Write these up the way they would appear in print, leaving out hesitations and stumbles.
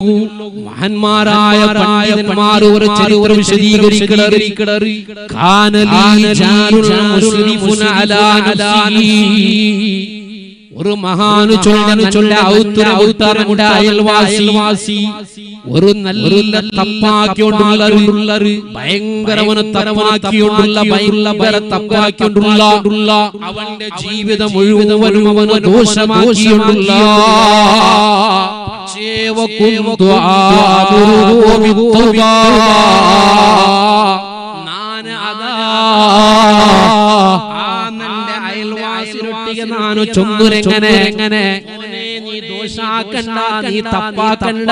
മഹാന്മാരായ പണ്ഡിതന്മാർ ഒരു ചരിത്രം വിശദീകരിക്കണറി ഒരു മഹാനു ചൊല്ല അയൽവാസി ഒരു നല്ല തപ്പാക്കിക്കൊണ്ടുള്ള ഭയങ്കരവന് തപ്പാക്കിക്കൊണ്ടുള്ള അവന്റെ ജീവിതം മുഴുവനും അവന് ദോഷമാക്കിക്കൊണ്ടുള്ള അയൽവാസിരൊട്ടിಗೆ ನಾನು ചൊന്നുരെങ്ങനെ നീ ദോഷാക്കണ്ട നീ തപ്പാക്കണ്ട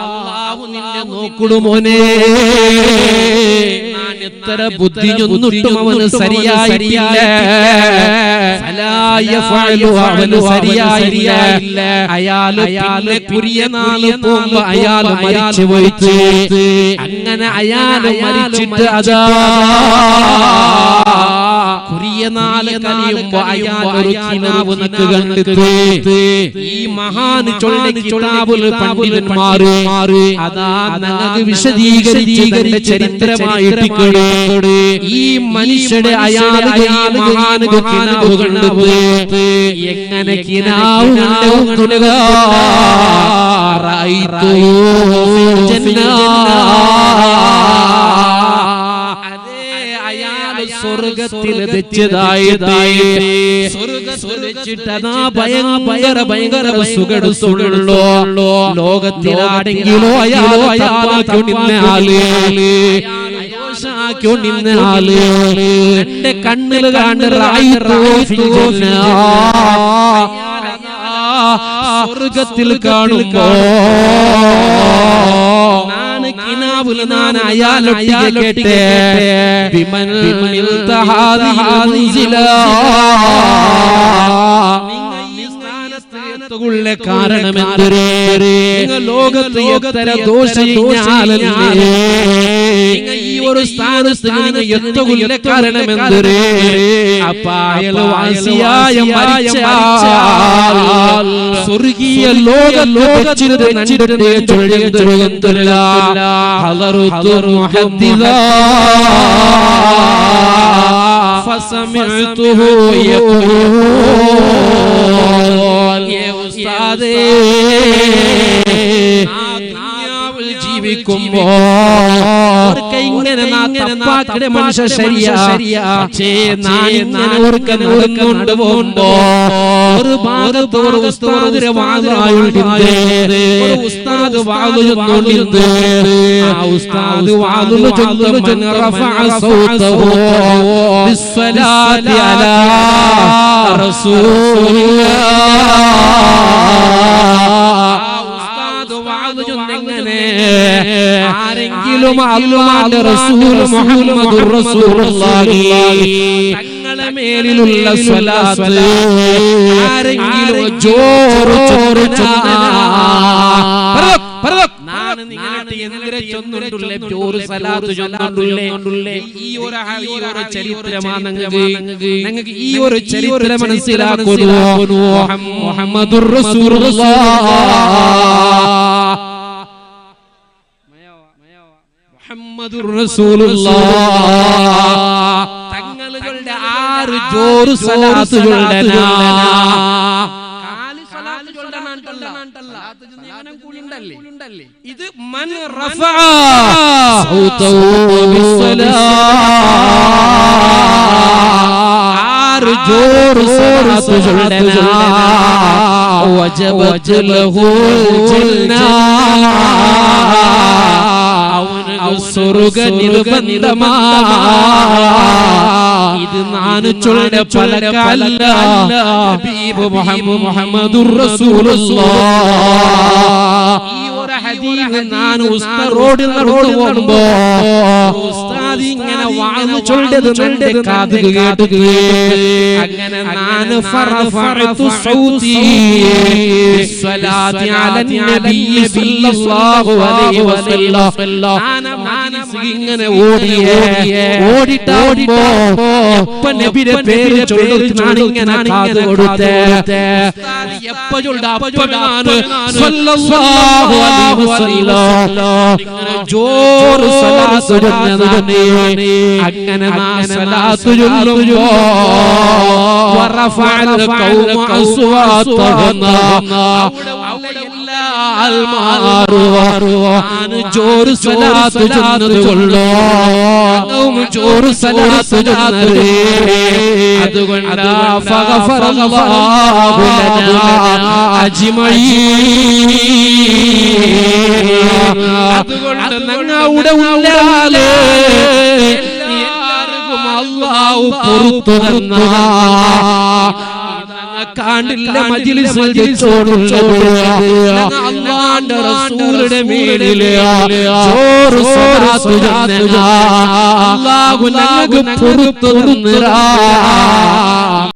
അല്ലാഹു നിന്നെ നോക്കുടു മോനെ ഞാൻ എത്ര ബുദ്ധി ചൊന്നിട്ടും അവന് ശരിയായില്ല അവന് ശരിയായില്ല അയാള് കുറിയ നാള് പോകുമ്പോ അയാള് മരിച്ചു പോയിട്ട് അങ്ങനെ അയാള് മരിച്ചിട്ട് അതാ കുറിയ നാല് കഴിയുമ്പോ അയാൾ ഒരു കിനാവ് നക്ക് കണ്ടിട്ട് ഈ മഹാൻ ചൊല്ലിബുൽ പണ്ഡിതന്മാര് അതാ ഞങ്ങൾക്ക് വിശദീകരിച്ച് ചരിത്രമായിട്ട് ഈ മനുഷ്യരുടെ അയാൾ മഹാന് കിനാവ് കണ്ടത് എങ്ങനെ കിനാവ് കണ്ടുക സ്വർഗത്തിൽ ഭയങ്കര സുഖടുത്തുള്ളോ ലോകത്തിലാണെങ്കിലോ എന്റെ കണ്ണില് സ്വർഗത്തിൽ കാണുമ്പോ കിനാവുൽ ഞാൻ അയാളൊട്ടിಗೆ കേട്ടെ ബിമൻ ുള്ള കാരണമെന്തരേ നിങ്ങൾ ലോകത്ത് എത്ര ദോഷം ഈ ഒരു സ്ഥാനത്ത് നിങ്ങൾ എത്തുള്ള കാരണമെന്തരേ അപ്പ അയൽവാസിയായ മരിച്ച സ്വർഗീയ ലോകത്തിൽ നഞ്ചിട്ട് ചൊല്ലുകന്തല്ല ഹളറുതു മുഹദ്ദിദാ ഫസമിഅതുഹു യഖൂൽ യേ ഉസ്താദേ ജീവിക്കുമ്പോ ഇങ്ങനെ മനുഷ്യ ശരിയാ പക്ഷേ നാനിങ്ങനെ ഓർക്കുന്നുണ്ട് പോകുമ്പോ ഒരു ഭാഗത്ത് ഒരു ഉസ്താദിന്റെ ഉസ്താദ് വാദു ചൊല്ലുന്നുണ്ട് ആ ഉസ്താദ് വാദു ചൊല്ലുന്നു റഫഅ സൗതഹു ബിസ്സലാത്തി അലാ ആരെങ്കിലും അല്ലാഹുവിന്റെ റസൂൽ മുഹമ്മദുർ റസൂലുള്ളാഹി തങ്ങളുടെ മേലിലുള്ള സ്വലാത്ത് ആരെങ്കിലും ജോറ് ഞാൻ നിങ്ങളുടെ എന്തിനെ ചൊന്നിട്ടുള്ളേ ജോറ് സ്വലാത്ത് ചൊന്നിട്ടുള്ളേ ഈ ഒരു ചരിത്രമാണ് നിങ്ങൾക്ക് ഈ ഒരു ചരിത്രം മനസ്സിലാക്കുന്നു മുഹമ്മദുർ റസൂലുള്ളാഹി മുഹമ്മദുർ റസൂലുള്ളാഹി തങ്ങളുടെ 6 ജോറ് സ്വലാത്ത് ചൊല്ലനാ കാലി സ്വലാത്ത് ചൊല്ലനാണ്ടല്ല ഇത് മൻ റഫഅ സൗതഹു ബിസ്സലാത്ത് 6 ജോറ് സ്വലാത്ത് ചൊല്ലനാ വജബത് ലഹു ജന്ന സ്വർഗ നിർബന്ധമാ ഇത് നാനു ചൊല്ല പലകല്ല ഹബീബ് മുഹമ്മദുർ റസൂലുള്ളാഹി ഈ ഒരു ഹദീസ് ഞാൻ ഉസ്താദോട് നടത്തുമ്പോ ഉസ്താദ് ഇങ്ങനെ വാഴു ചൊല്ലത് എന്റെ കാത് കേട്ടു അങ്ങനെ ഞാൻ ഫറഫഅതു സൗതി ബിസ്സലാത്തി അലൻ നബി സല്ലല്ലാഹു അലൈഹി വസല്ലം ഇങ്ങനെ ഓടിട്ടോ എപ്പ നബിയുടെ പേര് ചൊല്ലുന്നാണ് ഇങ്ങനെ കാത് കൊടുത്തേ എപ്പ ചൊല്ലുക അപ്പഴാണ് സല്ലല്ലാഹു അലൈഹി വസല്ലം ജോറ് സലാത്ത് ചൊല്ലുന്നതാണ് അങ്ങനെ സലാത്ത് ചൊല്ലുമ്പോ വറഫഅൽ ഖൗമു അസ്വാതഹും ജോറ് സലാത്ത് ചൊല്ലുന്നതുകൊണ്ടോ ജോറ് സലാത്ത് ചൊല്ലുന്നത് അതുകൊണ്ട് ഫഗഫറല്ലാഹു ലനാ അജ്മഈൻ അതുകൊണ്ട് ഞങ്ങളുടെ ഉള്ളാലേ എല്ലാവർക്കും അല്ലാഹു പുറത്തു തന്ന കാണ്ടില്ല മജ്ലിസിൽ അല്ലാഹുവിന്റെ റസൂലുടെ മേലിലെ ജോറ് സലാത്ത് ചൊല്ലുന്ന അല്ലാഹു ഞങ്ങൾക്ക് പുറത്തു തന്നതാ.